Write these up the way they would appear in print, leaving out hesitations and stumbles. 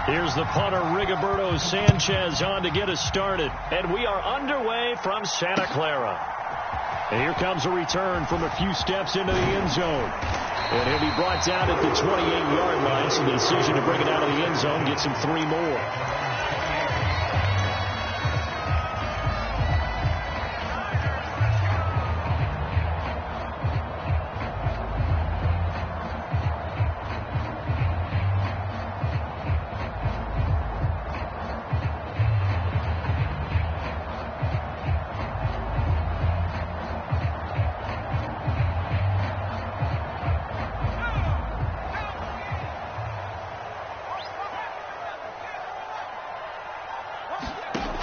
Here's the punter, Rigoberto Sanchez, on to get us started. And we are underway from Santa Clara. And here comes a return from a few steps into the end zone. And he'll be brought down at the 28-yard line, so the decision to bring it out of the end zone gets him 3 more.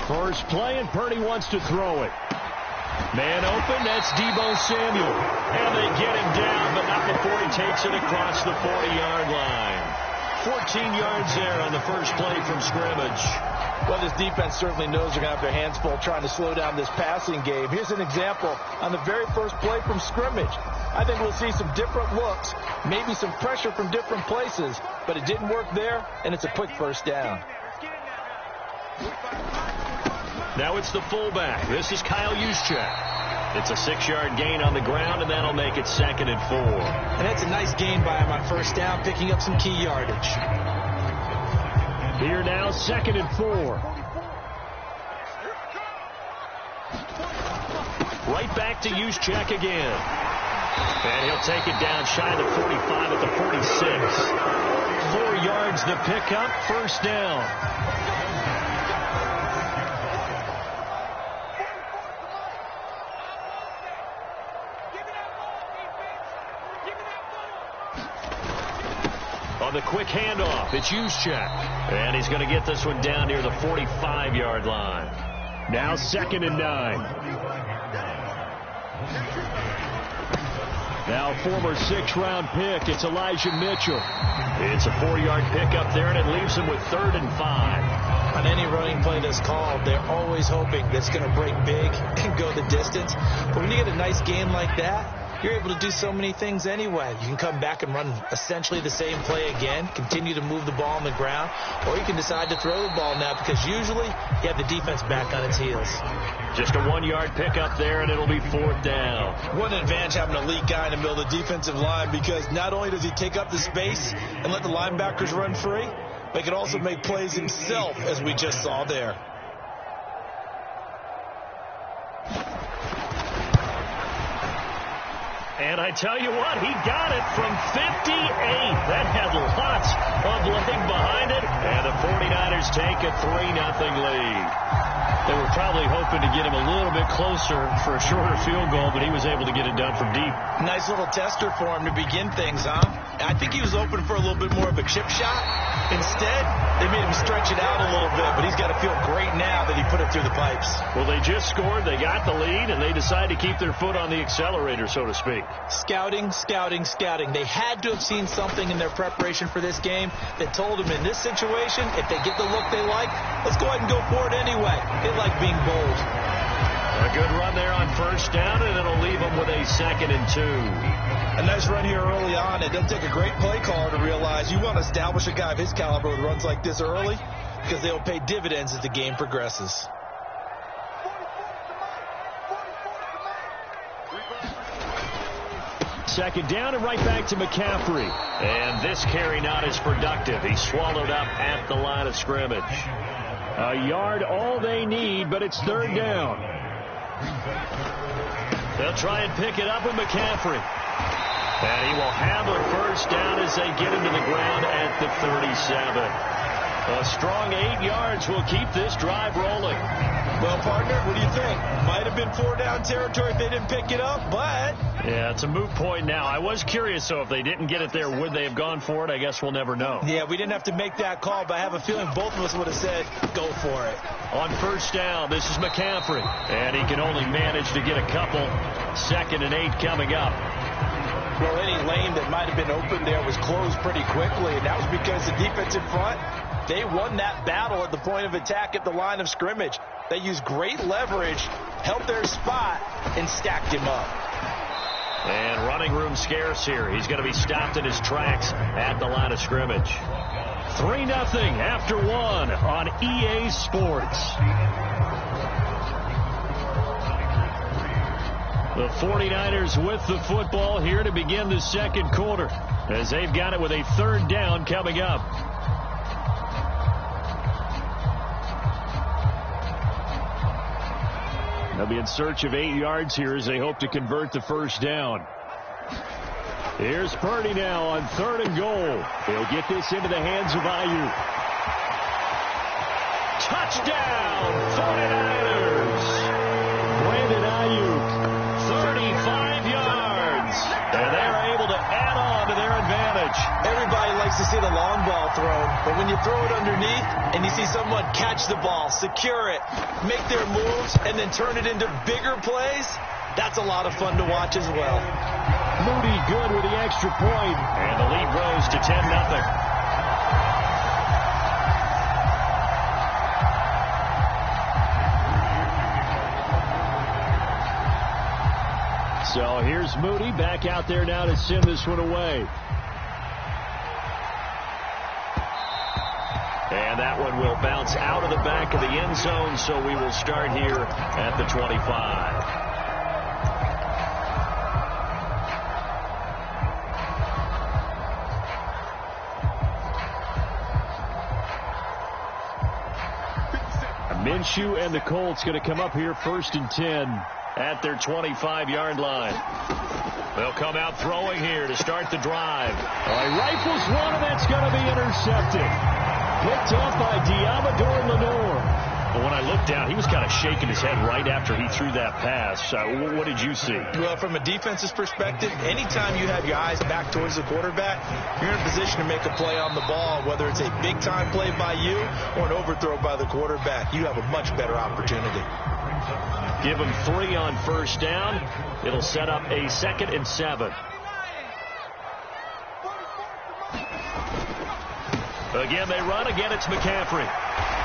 First play, and Purdy wants to throw it. Man open, that's Deebo Samuel. And they get him down, but not before he takes it across the 40-yard line. 14 yards there on the first play from scrimmage. Well, this defense certainly knows they're going to have their hands full trying to slow down this passing game. Here's an example on the very first play from scrimmage. I think we'll see some different looks, maybe some pressure from different places, but it didn't work there, and it's a quick first down. Now it's the fullback. This is Kyle Juszczyk. It's a 6-yard gain on the ground, and that'll make it 2nd and 4. And that's a nice gain by him on first down, picking up some key yardage. Here now, 2nd and 4. Right back to Juszczyk again. And he'll take it down shy of the 45 at the 46. 4 yards the pickup, first down. On the quick handoff, it's Juszczyk. And he's going to get this one down near the 45-yard line. Now 2nd and 9. Now former 6th-round pick, it's Elijah Mitchell. It's a 4-yard pickup there, and it leaves him with 3rd and 5. On any running play that's called, they're always hoping that's going to break big and go the distance. But when you get a nice game like that, you're able to do so many things anyway. You can come back and run essentially the same play again, continue to move the ball on the ground, or you can decide to throw the ball now because usually you have the defense back on its heels. Just a 1-yard pickup there, and it'll be 4th down. What an advantage having an elite guy in the middle of the defensive line, because not only does he take up the space and let the linebackers run free, but he can also make plays himself, as we just saw there. And I tell you what, he got it from 58. That had lots of leg behind it. And the 49ers take a 3-0 lead. They were probably hoping to get him a little bit closer for a shorter field goal, but he was able to get it done from deep. Nice little tester for him to begin things, huh? I think he was open for a little bit more of a chip shot. Instead, they made him stretch it out a little bit, but he's got to feel great now that he put it through the pipes. Well, they just scored, they got the lead, and they decided to keep their foot on the accelerator, so to speak. Scouting, scouting, scouting. They had to have seen something in their preparation for this game that told them in this situation, if they get the look they like, let's go ahead and go for it anyway. They like being bold. A good run there on first down, and it'll leave them with a 2nd and 2. A nice run here early on. It doesn't take a great play caller to realize you want to establish a guy of his caliber with runs like this early, because they'll pay dividends as the game progresses. Second down and right back to McCaffrey. And this carry not as productive. He's swallowed up at the line of scrimmage. A yard all they need, but it's 3rd down. They'll try and pick it up with McCaffrey. And he will have a first down as they get him to the ground at the 37. A strong 8 yards will keep this drive rolling. Well, partner, what do you think? Might have been 4-down territory if they didn't pick it up, but... Yeah, it's a moot point now. I was curious, so if they didn't get it there, would they have gone for it? I guess we'll never know. Yeah, we didn't have to make that call, but I have a feeling both of us would have said, go for it. On first down, this is McCaffrey. And he can only manage to get a couple. 2nd and 8 coming up. Well, any lane that might have been open there was closed pretty quickly, and that was because the defense in front, they won that battle at the point of attack at the line of scrimmage. They used great leverage, held their spot, and stacked him up. And running room scarce here. He's going to be stopped in his tracks at the line of scrimmage. 3-0 after 1 on EA Sports. The 49ers with the football here to begin the second quarter, as they've got it with a third down coming up. They'll be in search of 8 yards here as they hope to convert the first down. Here's Purdy now on 3rd and goal. He'll get this into the hands of Ayuk. Touchdown, 49ers. Brandon Ayuk, 35 yards. And they're able to add on to their advantage. Everybody likes to see the long ball thrown, but when you throw it underneath and you see someone catch the ball, secure it, make their moves, and then turn it into bigger plays, that's a lot of fun to watch as well. Moody good with the extra point, and the lead grows to 10-0. So here's Moody back out there now to send this one away. And that one will bounce out of the back of the end zone, so we will start here at the 25. Minshew and the Colts going to come up here 1st and 10 at their 25-yard line. They'll come out throwing here to start the drive. He rifles one, and that's going to be intercepted. Picked up by Diamador Lenore. But when I looked down, he was kind of shaking his head right after he threw that pass. What did you see? Well, from a defense's perspective, anytime you have your eyes back towards the quarterback, you're in a position to make a play on the ball, whether it's a big-time play by you or an overthrow by the quarterback. You have a much better opportunity. Give him 3 on first down. It'll set up a 2nd and 7. Again, they run. Again, it's McCaffrey.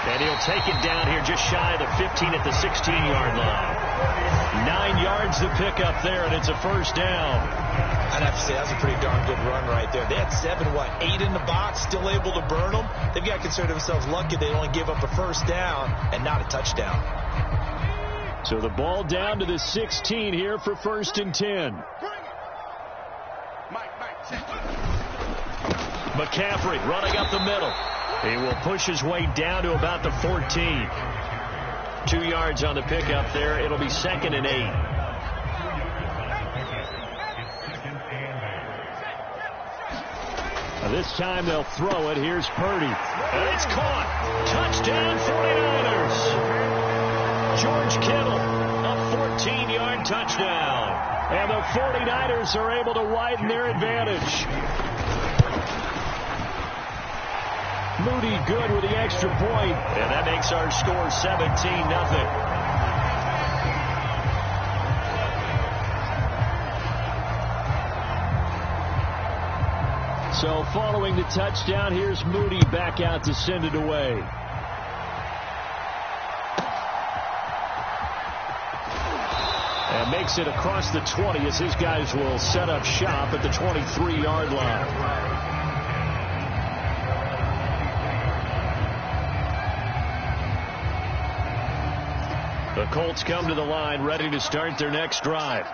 And he'll take it down here just shy of the 15 at the 16-yard line. 9 yards to pick up there, and it's a first down. I'd have to say that's a pretty darn good run right there. They had 8 in the box, still able to burn them. They've got to consider themselves lucky they only give up a first down and not a touchdown. So the ball down to the 16 here for 1st and 10. McCaffrey running up the middle. He will push his way down to about the 14. 2 yards on the pickup there. It'll be 2nd and 8. Now this time they'll throw it. Here's Purdy. And it's caught. Touchdown 49ers. George Kittle, a 14-yard touchdown. And the 49ers are able to widen their advantage. Moody good with the extra point, and that makes our score 17-0. So following the touchdown, here's Moody back out to send it away. And makes it across the 20 as his guys will set up shop at the 23-yard line. The Colts come to the line ready to start their next drive.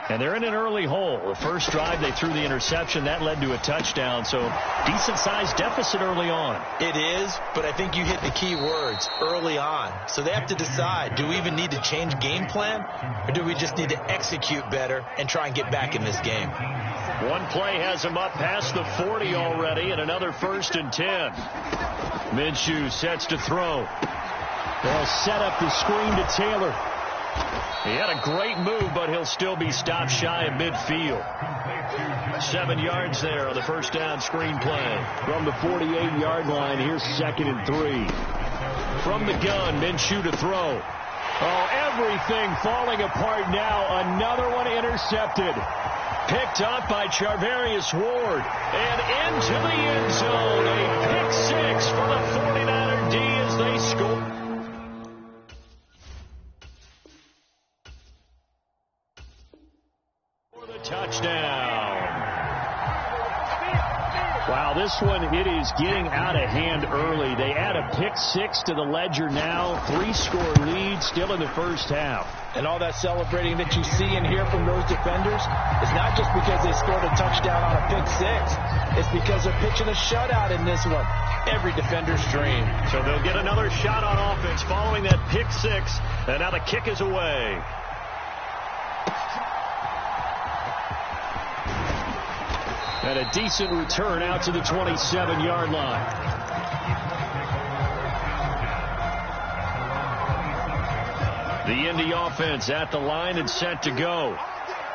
And they're in an early hole. The first drive, they threw the interception. That led to a touchdown. So decent-sized deficit early on. It is, but I think you hit the key words, early on. So they have to decide, do we even need to change game plan? Or do we just need to execute better and try and get back in this game? One play has them up past the 40 already, and another 1st and 10. Minshew sets to throw. They'll set up the screen to Taylor. He had a great move, but he'll still be stopped shy of midfield. 7 yards there on the first down screen play. From the 48-yard line, here's 2nd and 3. From the gun, Minshew to throw. Oh, everything falling apart now. Another one intercepted. Picked up by Charvarius Ward. And into the end zone. A pick 6 for the 49er D as they score. Touchdown. Wow, this one, it is getting out of hand early. They add a pick six to the ledger now. 3-score lead still in the first half. And all that celebrating that you see and hear from those defenders is not just because they scored a touchdown on a pick six. It's because they're pitching a shutout in this one. Every defender's dream. So they'll get another shot on offense following that pick six. And now the kick is away. And a decent return out to the 27-yard line. The Indy offense at the line and set to go.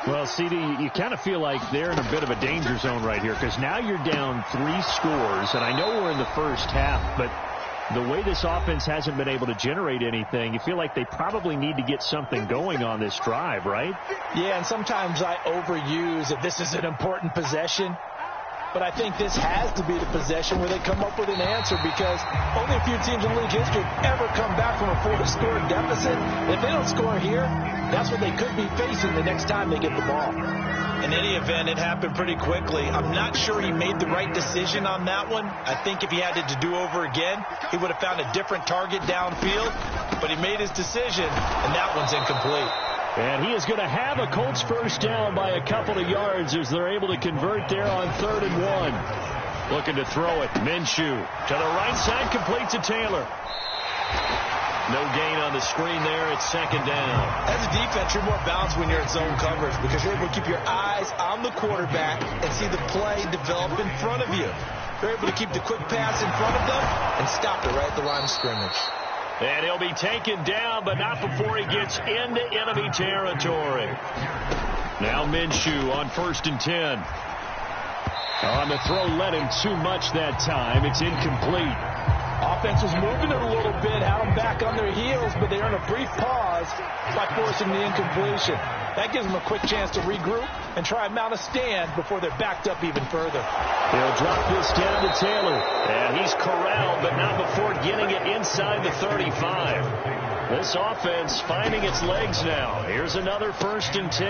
Well, CD, you kind of feel like they're in a bit of a danger zone right here because now you're down 3 scores, and I know we're in the first half, but the way this offense hasn't been able to generate anything, you feel like they probably need to get something going on this drive, right? Yeah, and sometimes I overuse that this is an important possession. But I think this has to be the possession where they come up with an answer because only a few teams in league history have ever come back from a 4-score deficit. If they don't score here, that's what they could be facing the next time they get the ball. In any event, it happened pretty quickly. I'm not sure he made the right decision on that one. I think if he had it to do over again, he would have found a different target downfield. But he made his decision, and that one's incomplete. And he is going to have a Colts first down by a couple of yards as they're able to convert there on 3rd and 1. Looking to throw it. Minshew to the right side, complete to Taylor. No gain on the screen there. It's 2nd down. As a defense, you're more balanced when you're in zone coverage because you're able to keep your eyes on the quarterback and see the play develop in front of you. You're able to keep the quick pass in front of them and stop it right at the line of scrimmage. And he'll be taken down, but not before he gets into enemy territory. Now Minshew on 1st and 10. On the throw, led him too much that time. It's incomplete. Offense was moving it a little bit, had them back on their heels, but they earned a brief pause by forcing the incompletion. That gives them a quick chance to regroup and try and mount a stand before they're backed up even further. They'll drop this down to Taylor. And he's corralled, but not before getting it inside the 35. This offense finding its legs now. Here's another 1st and 10.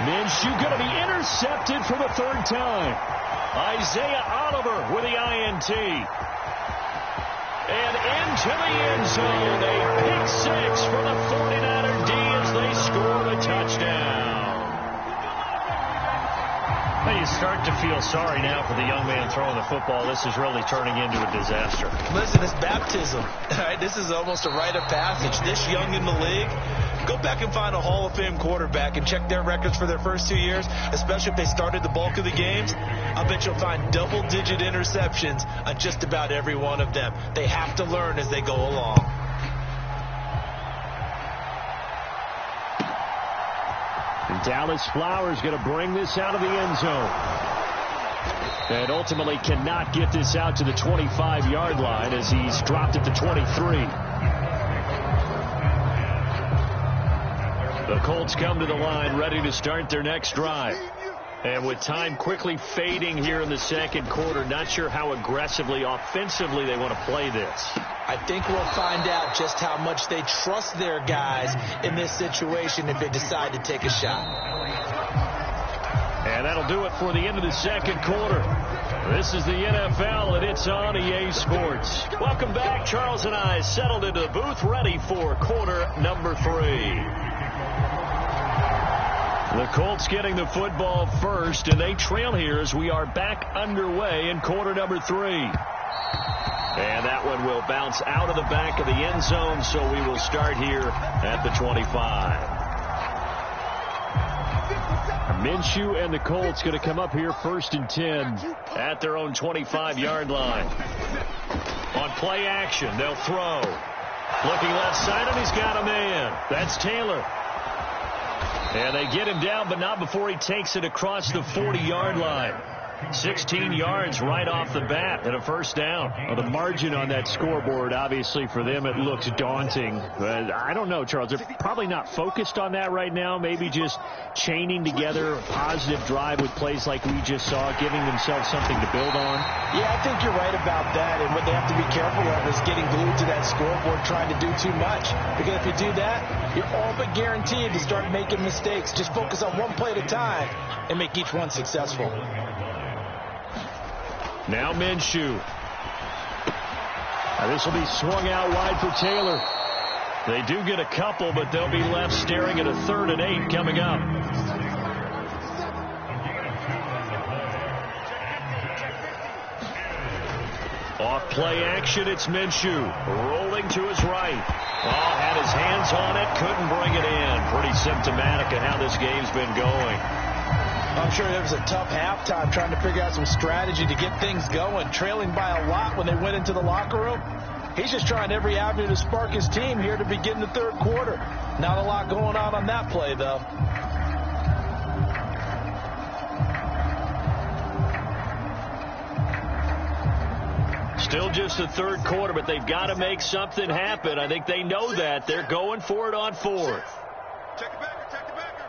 Minshew going to be intercepted for the 3rd time. Isaiah Oliver with the INT. And into the end zone. A pick six for the 49er D as they score a touchdown. Well, you start to feel sorry now for the young man throwing the football. This is really turning into a disaster. Listen, it's baptism. All right, this is almost a rite of passage. This young in the league, go back and find a Hall of Fame quarterback and check their records for their first 2 years, especially if they started the bulk of the games. I bet you'll find double-digit interceptions on just about every one of them. They have to learn as they go along. And Dallas Flowers going to bring this out of the end zone. And ultimately cannot get this out to the 25-yard line as he's dropped it to 23. The Colts come to the line ready to start their next drive. And with time quickly fading here in the 2nd quarter, not sure how aggressively, offensively they want to play this. I think we'll find out just how much they trust their guys in this situation if they decide to take a shot. And that'll do it for the end of the 2nd quarter. This is the NFL, and it's on EA Sports. Welcome back. Charles and I settled into the booth, ready for quarter number 3. The Colts getting the football first, and they trail here as we are back underway in quarter number 3. And that one will bounce out of the back of the end zone, so we will start here at the 25. Minshew and the Colts going to come up here 1st and 10 at their own 25-yard line. On play action, they'll throw. Looking left side, and he's got a man. That's Taylor. And they get him down, but not before he takes it across the 40-yard line. 16 yards right off the bat and a first down. Well, the margin on that scoreboard, obviously, for them, it looks daunting. But I don't know, Charles. They're probably not focused on that right now. Maybe just chaining together a positive drive with plays like we just saw, giving themselves something to build on. Yeah, I think you're right about that. And what they have to be careful of is getting glued to that scoreboard, trying to do too much. Because if you do that, you're all but guaranteed to start making mistakes. Just focus on one play at a time and make each one successful. Now Minshew. Now this will be swung out wide for Taylor. They do get a couple, but they'll be left staring at a 3rd and 8 coming up. Off play action, it's Minshew. Rolling to his right. Oh, had his hands on it, couldn't bring it in. Pretty symptomatic of how this game's been going. I'm sure it was a tough halftime trying to figure out some strategy to get things going. Trailing by a lot when they went into the locker room. He's just trying every avenue to spark his team here to begin the 3rd quarter. Not a lot going on that play, though. Still just the 3rd quarter, but they've got to make something happen. I think they know that. They're going for it on 4th. Check the backer, check the backer.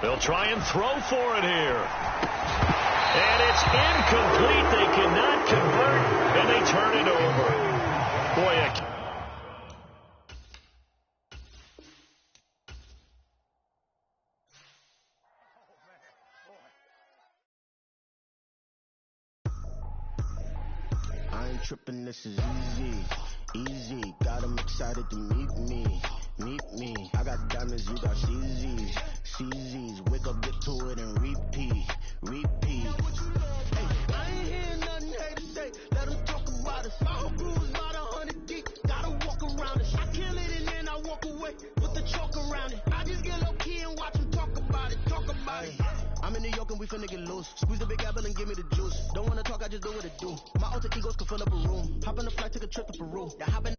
They'll try and throw for it here. And it's incomplete. They cannot convert, and they turn it over. Boy, I ain't tripping, this is easy, easy. Got 'em excited to meet me, meet me. I got diamonds, you got CZs, CZs. Wake up, get to it, and repeat, repeat. Hey, I ain't hearing nothing haters say. Let them talk about us. My whole crew is about 100 deep. Gotta walk around it. I kill it and then I walk away with the chalk around it. I just get low key and watch them talk about it, talk about it. I'm in New York and we finna get loose. Squeeze the big apple and give me the juice. Don't wanna talk, I just do what it do. My alter egos can fill up a room. Hop on the flight, take a trip to Peru. Yeah, hop in